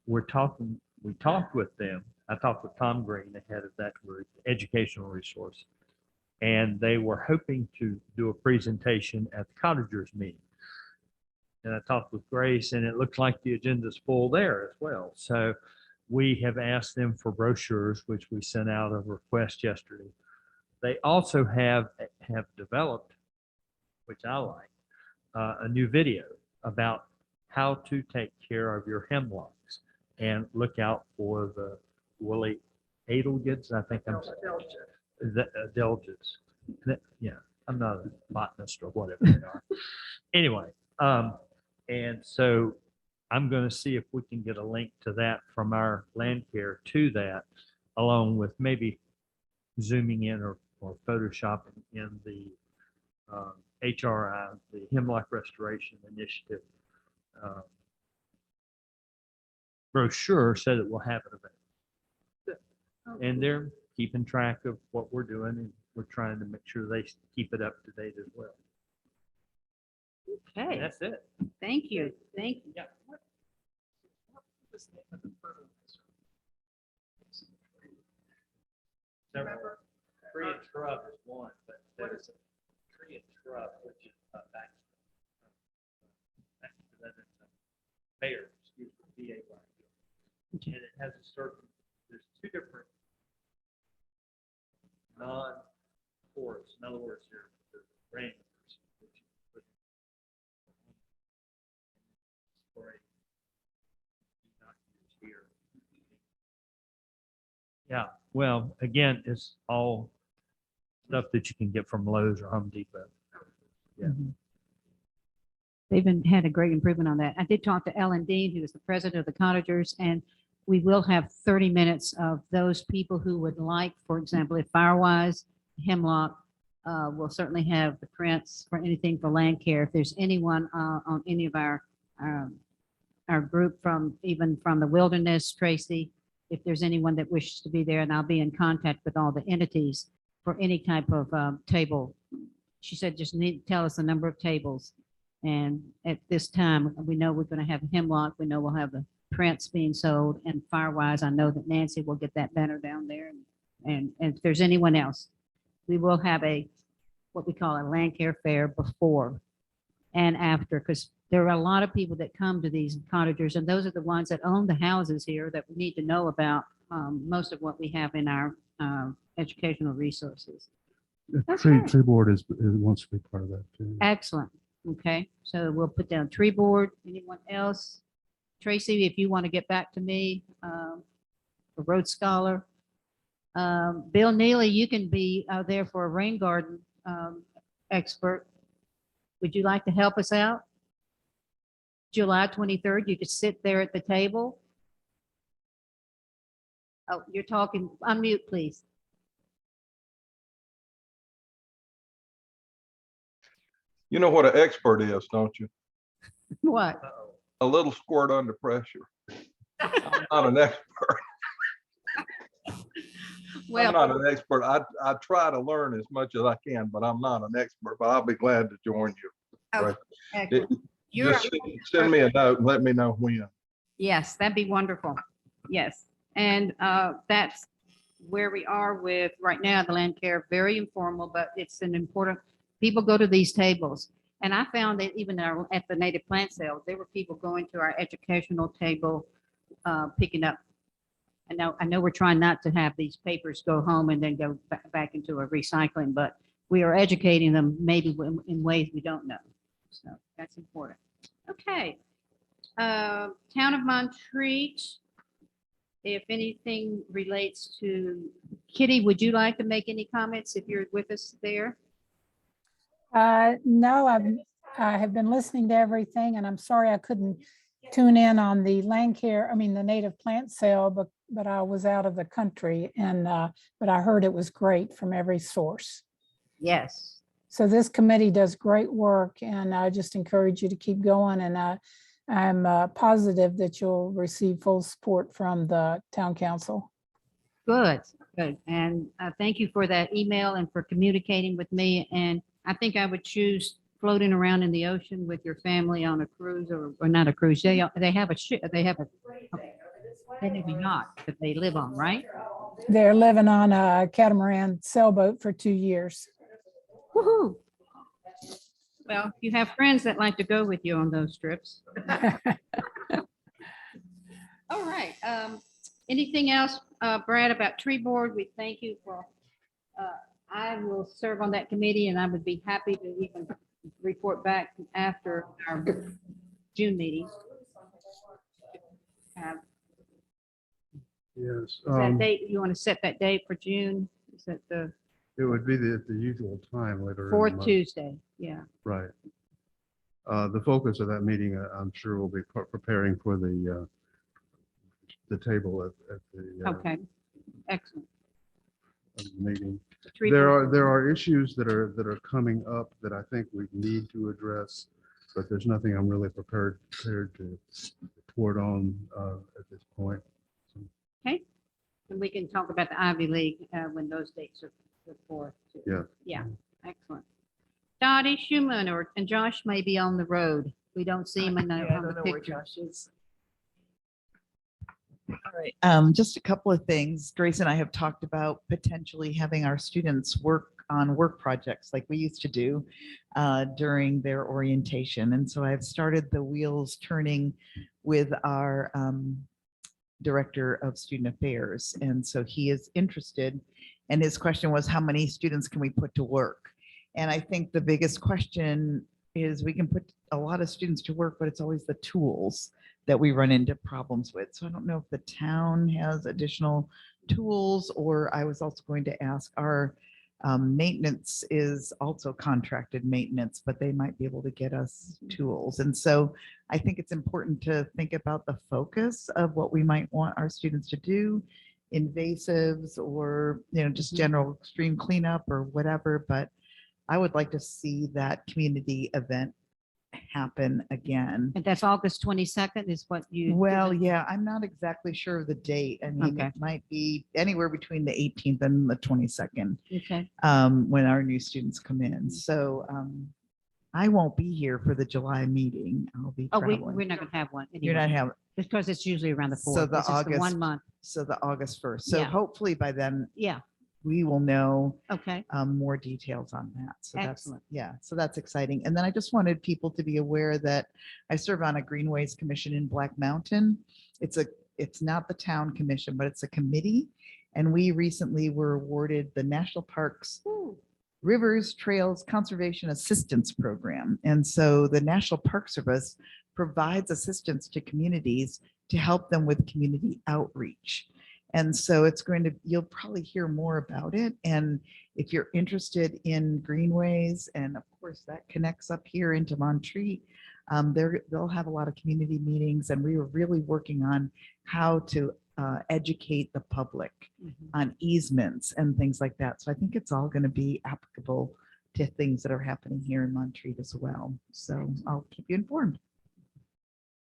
We talked with them. I talked with Tom Green, the head of that group, educational resource, and they were hoping to do a presentation at the cottagers meeting. And I talked with Grace, and it looks like the agenda's full there as well. So we have asked them for brochures, which we sent out a request yesterday. They also have developed, which I like, a new video about how to take care of your hemlocks and look out for the woolly adelgids. I think I'm the adelgids. Yeah, I'm not a botanist or whatever they are. Anyway, and so I'm going to see if we can get a link to that from our Landcare to that, along with maybe zooming in or photoshopping in the HRI, the Hemlock Restoration Initiative brochure, so that we'll have it available. And they're keeping track of what we're doing, and we're trying to make sure they keep it up to date as well. Okay, That's it. thank you. Thank you. Yeah. Several. Tree and shrub is one, but what is it? Tree and shrub, which is back to that, it's a Bayer, excuse me, B-A-Y. And it has a certain, there's two different non-porous, in other words, there's granules, which you put spray. Not used here. Yeah, well, again, it's all stuff that you can get from Lowe's or Home Depot. Yeah. They've had a great improvement on that. I did talk to Ellen Dean, who is the president of the cottagers, and we will have 30 minutes of those people who would like, for example, if Firewise, Hemlock, we'll certainly have the prints for anything for Landcare. If there's anyone on any of our group from, even from the Wilderness, Tracy, if there's anyone that wishes to be there, and I'll be in contact with all the entities for any type of table. She said, just need to tell us the number of tables. And at this time, we know we're going to have Hemlock. We know we'll have the prints being sold, and Firewise, I know that Nancy will get that banner down there. And if there's anyone else, we will have what we call a Landcare fair before and after, because there are a lot of people that come to these cottagers, and those are the ones that own the houses here that we need to know about most of what we have in our educational resources. The Okay. tree board wants to be part of that too. Excellent. Okay, so we'll put down tree board. Anyone else? Tracy, if you want to get back to me, a Road Scholar. Bill Neely, you can be there for a rain garden expert. Would you like to help us out? July 23rd, you could sit there at the table. Oh, you're talking, unmute, please. You know what an expert is, don't you? What? A little squirt under pressure. I'm not an expert. Well, I'm not an expert. I try to learn as much as I can, but I'm not an expert, but I'll be glad to join you. oh, Right. excellent. You're, Just send me a note and let me know when. yes, that'd be wonderful. Yes. And that's where we are with right now, the Landcare, very informal, but it's an important, people go to these tables. And I found that even at the native plant sale, there were people going to our educational table, picking up. I know we're trying not to have these papers go home and then go back into a recycling, but we are educating them maybe in ways we don't know. So that's important. Okay. Town of Montreat. If anything relates to Kitty, would you like to make any comments if you're with us there? No, I have been listening to everything, and I'm sorry I couldn't tune in on the Landcare, the native plant sale, but I was out of the country, and but I heard it was great from every source. Yes. So this committee does great work, and I just encourage you to keep going, and I'm positive that you'll receive full support from the town council. Good, good. And thank you for that email and for communicating with me. And I think I would choose floating around in the ocean with your family on a cruise or not a cruise. They have a ship, they maybe not, that they live on, right? They're living on a catamaran sailboat for 2 years. Woohoo. Well, you have friends that like to go with you on those trips. All right. Anything else, Brad, about tree board? We thank you for, I will serve on that committee, and I would be happy to even report back after our June meeting. Yes. Is that date, you want to set that date for June? Is that the It would be the usual time later. in the fourth month. Tuesday? Yeah. Right. The focus of that meeting, I'm sure, will be preparing for the table at the Okay. Excellent. meeting. Tree There board. are issues that are coming up that I think we need to address, but there's nothing I'm really prepared to report on at this point. Okay. And we can talk about the Ivy League when those dates are before. Yeah. Yeah. Excellent. Dottie Schumann and Josh may be on the road. We don't see him in the, Yeah, I on the don't know where picture. Josh is. All right, just a couple of things. Grace and I have talked about potentially having our students work on work projects like we used to do during their orientation. And so I've started the wheels turning with our Director of Student Affairs. And so he is interested. And his question was, how many students can we put to work? And I think the biggest question is we can put a lot of students to work, but it's always the tools that we run into problems with. So I don't know if the town has additional tools, or I was also going to ask our maintenance is also contracted maintenance, but they might be able to get us tools. And so I think it's important to think about the focus of what we might want our students to do, invasives or, just general stream cleanup or whatever. But I would like to see that community event happen again. And that's August 22nd is what you. Well, yeah, I'm not exactly sure of the date. I mean, Okay. it might be anywhere between the 18th and the 22nd, Okay. when our new students come in. So I won't be here for the July meeting. I'll be Oh, traveling. we're not going to have one. You're not anyway, having, Because it's usually around the So 4th. the This is the August- 1 month. so the August 1st. So Yeah. hopefully by then Yeah. we will know Okay. more details on that. So Excellent. so that's exciting. And then I just wanted people to be aware that I serve on a Greenways Commission in Black Mountain. It's not the town commission, but it's a committee. And we recently were awarded the National Parks Rivers Trails Conservation Assistance Program. And so the National Park Service provides assistance to communities to help them with community outreach. And so it's going to, you'll probably hear more about it. And if you're interested in greenways, and of course that connects up here into Montreat, they'll have a lot of community meetings, and we were really working on how to educate the public on easements and things like that. So I think it's all going to be applicable to things that are happening here in Montreat as well. So I'll keep you informed.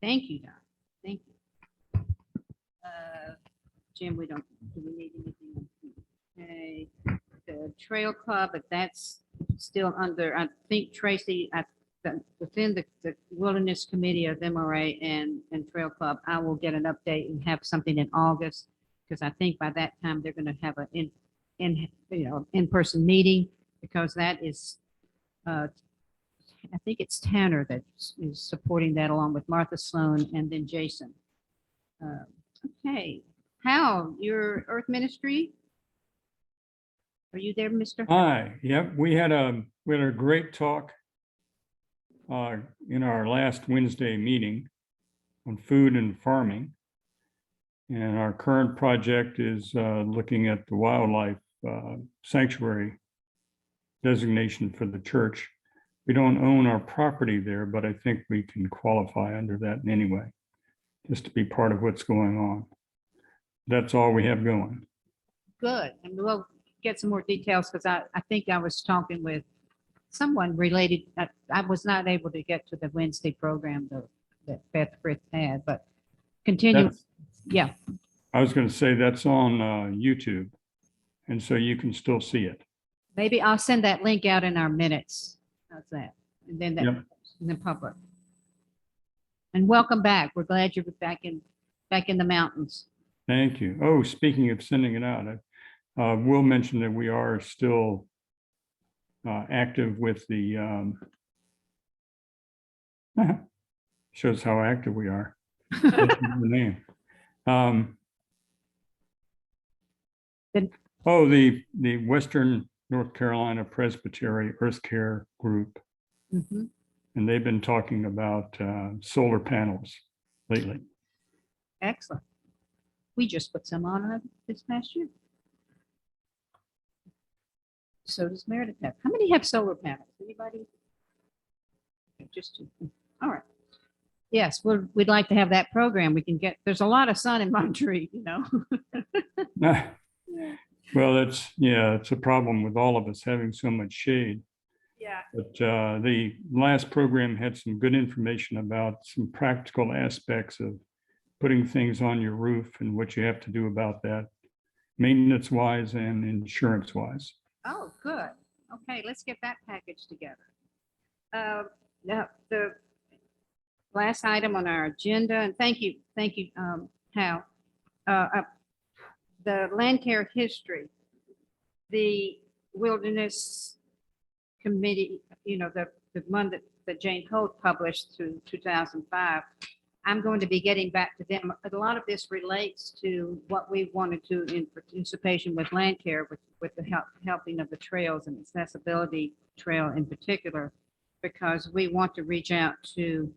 Thank you, Don. Thank you. Jim, do we need anything? Okay, the Trail Club, but that's still under, I think Tracy, within the Wilderness Committee of MRA and Trail Club, I will get an update and have something in August, because I think by that time they're going to have an in-person meeting, because that is, I think it's Tanner that is supporting that, along with Martha Sloan and then Jason. Okay, Hal, your Earth Ministry? Are you there, Mr.? Hi, yep, we had a great talk in our last Wednesday meeting on food and farming. And our current project is looking at the wildlife sanctuary designation for the church. We don't own our property there, but I think we can qualify under that anyway, just to be part of what's going on. That's all we have going. Good, and we'll get some more details, because I think I was talking with someone related. I was not able to get to the Wednesday program though, that Beth Frith had, but continue. That's- Yeah, I was going to say that's on YouTube, and so you can still see it. maybe I'll send that link out in our minutes. How's that? And then that Yep. in the public. And welcome back. We're glad you're back in the mountains. Thank you. Oh, speaking of sending it out, I will mention that we are still active with the shows how active we are. That's the name. The Western North Carolina Presbytery Earth Care Group, Mhm. and they've been talking about solar panels lately. Excellent. We just put some on this past year. So does Meredith have. How many have solar panels? Anybody? Just two. All right. Yes, we'd like to have that program. We can get, there's a lot of sun in Montreat, you know. Well, it's a problem with all of us having so much shade. Yeah. But the last program had some good information about some practical aspects of putting things on your roof and what you have to do about that, maintenance wise and insurance wise. Oh, good. Okay, let's get that package together. Now, the last item on our agenda, and thank you, Hal. The Landcare history, the Wilderness Committee, the one that Jane Holt published through 2005. I'm going to be getting back to them. A lot of this relates to what we wanted to in participation with Landcare, with the helping of the trails and accessibility trail in particular, because we want to reach out to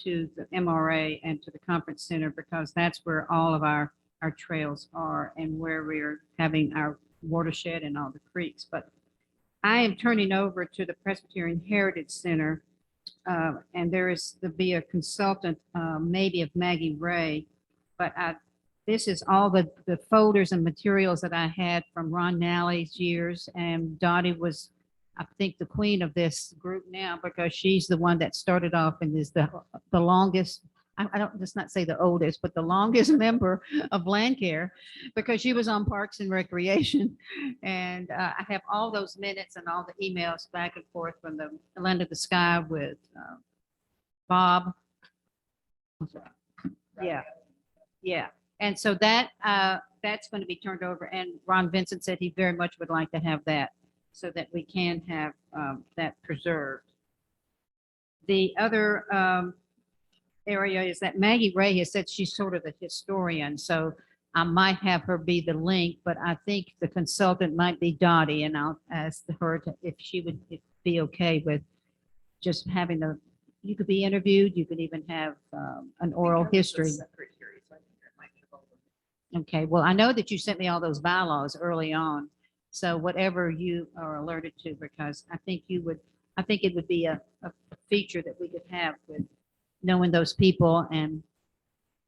the MRA and to the conference center, because that's where all of our trails are and where we're having our watershed and all the creeks. But I am turning over to the Presbyterian Heritage Center, and there'll be a consultant, maybe of Maggie Ray, but this is all the folders and materials that I had from Ron Nally's years, and Dottie was, I think, the queen of this group now, because she's the one that started off and is the longest, I don't, let's not say the oldest, but the longest member of Landcare, because she was on Parks and Recreation. And I have all those minutes and all the emails back and forth from the Land of the Sky with Bob. Yeah, yeah. And so that's going to be turned over. And Ron Vincent said he very much would like to have that, so that we can have that preserved. The other area is that Maggie Ray has said she's sort of the historian, so I might have her be the link, but I think the consultant might be Dottie, and I'll ask her if she would be okay with just having you could be interviewed, you could even have an oral history. Okay, well, I know that you sent me all those bylaws early on. So whatever you are alerted to, because I think it would be a feature that we could have with knowing those people and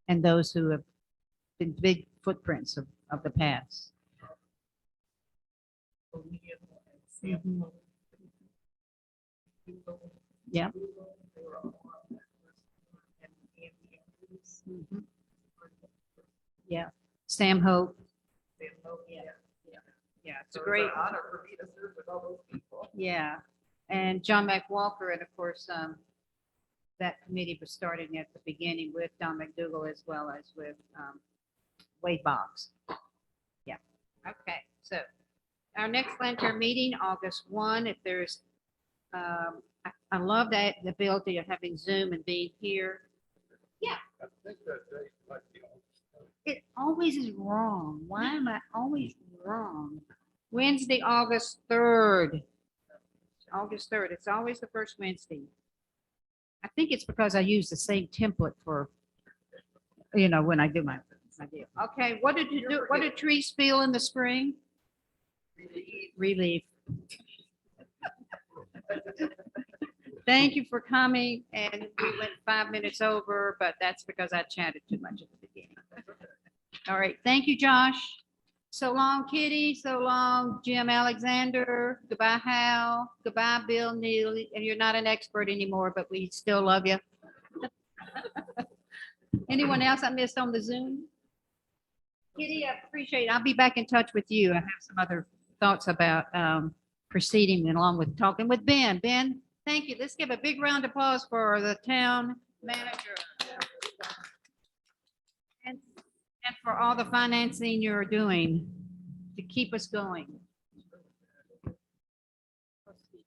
those who have been big footprints of the past. Mhm. Yep. Mhm. Yeah, Sam Hope. Yeah, it's a great honor for me to serve with all those people. Yeah, and John McWalker, and of course, that committee was starting at the beginning with Don McDougal as well as with Wade Boggs. Yeah, okay, so our next Landcare meeting, August 1, if there's, I love that, the ability of having Zoom and being here. Yeah, I think that date might be on. it always is wrong. Why am I always wrong? Wednesday, August 3rd. August 3rd. It's always the first Wednesday. I think it's because I use the same template for, when I do my deal. Okay, what did you do? What did trees feel in the spring? Relief. Thank you for coming, and we went 5 minutes over, but that's because I chatted too much at the beginning. All right, thank you, Josh. So long, Kitty. So long, Jim Alexander. Goodbye, Hal. Goodbye, Bill Neely. And you're not an expert anymore, but we still love you. Anyone else I missed on the Zoom? Kitty, I appreciate it. I'll be back in touch with you. I have some other thoughts about proceeding along with talking with Ben. Ben, thank you. Let's give a big round of applause for the town manager. And for all the financing you're doing to keep us going.